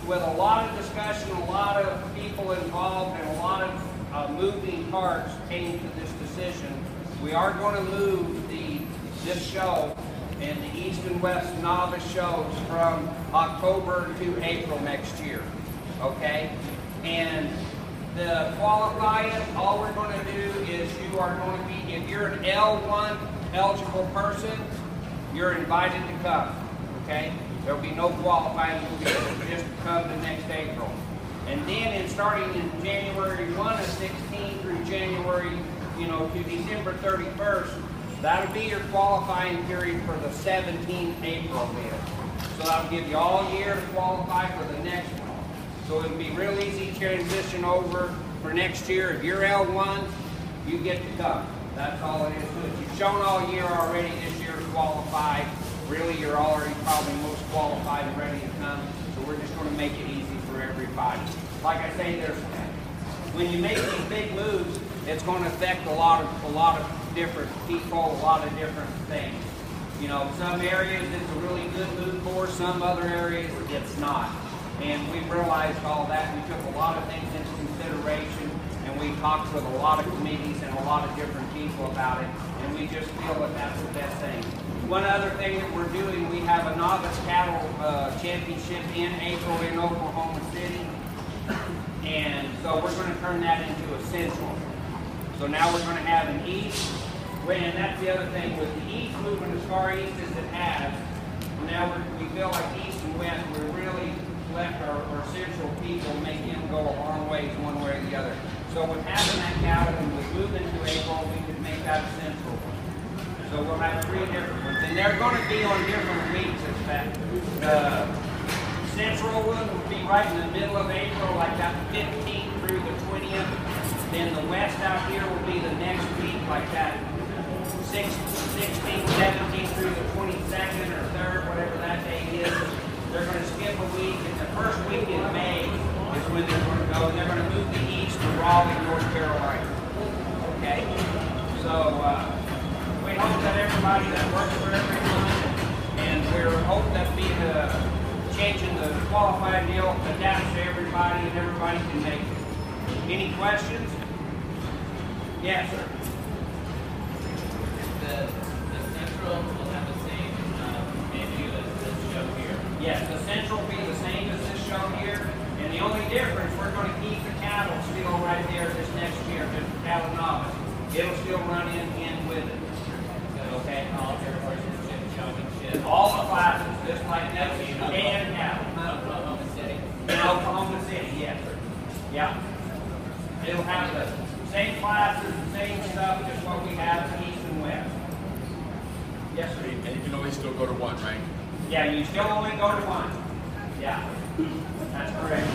with a lot of discussion, a lot of people involved, and a lot of moving parts came to this decision. We are going to move this show and the East and West Novice shows from October to April next year, okay? And the qualifying, all we're going to do is you are going to be, if you're an L1 eligible person, you're invited to come, okay? There'll be no qualifying, just come the next April. And then starting in January 1 of 16 through January, to December 31st, that'll be your qualifying period for the 17 April bid. So that'll give you all year to qualify for the next one. So it'll be real easy to transition over for next year. If you're L1, you get to come. That's all it is to it. You've shown all year already this year to qualify. Really, you're already probably most qualified and ready to come. So we're just going to make it easy for everybody. Like I say, when you make these big moves, it's going to affect a lot of different people, a lot of different things. Some areas it's a really good move for, some other areas it's not. And we realized all that. We took a lot of things into consideration, and we talked with a lot of committees and a lot of different people about it, and we just feel that that's the best thing. One other thing that we're doing, we have a novice cattle championship in April in Oklahoma City, and so we're going to turn that into a central. So now we're going to have an east, and that's the other thing, with the east moving as far east as it has, now we feel like east and west, we're really left our central people, make them go a long ways one way or the other. So with having that cattle and with moving to April, we could make that a central one. So we'll have 3 different ones, and they're going to be on different weeks. The central one will be right in the middle of April, like that 15th through the 20th. Then the west out here will be the next week, like that 16th, 17th through the 22nd or 3rd, whatever that day is. They're going to skip a week, and the first week in May is when they're going to go. They're going to move the east to Raleigh, North Carolina. Okay? So we hope that everybody that works for everyone, and we hope that changing the qualified deal adapts to everybody and everybody can make it. Any questions? Yes, sir. The central will have the same menu as this show here. Yes, the central will be the same as this show here, and the only difference, we're going to keep the cattle still right there this next year, just the cattle novice. It'll still run in with it. Okay? All everybody's showing shit. All the classes, just like that, and cattle. Oklahoma City. In Oklahoma City, yes, sir. Yeah. It'll have the same classes, the same stuff, just what we have east and west. Yes, sir. And you can always still go to one, right? Yeah, you still only go to one. Yeah, that's correct.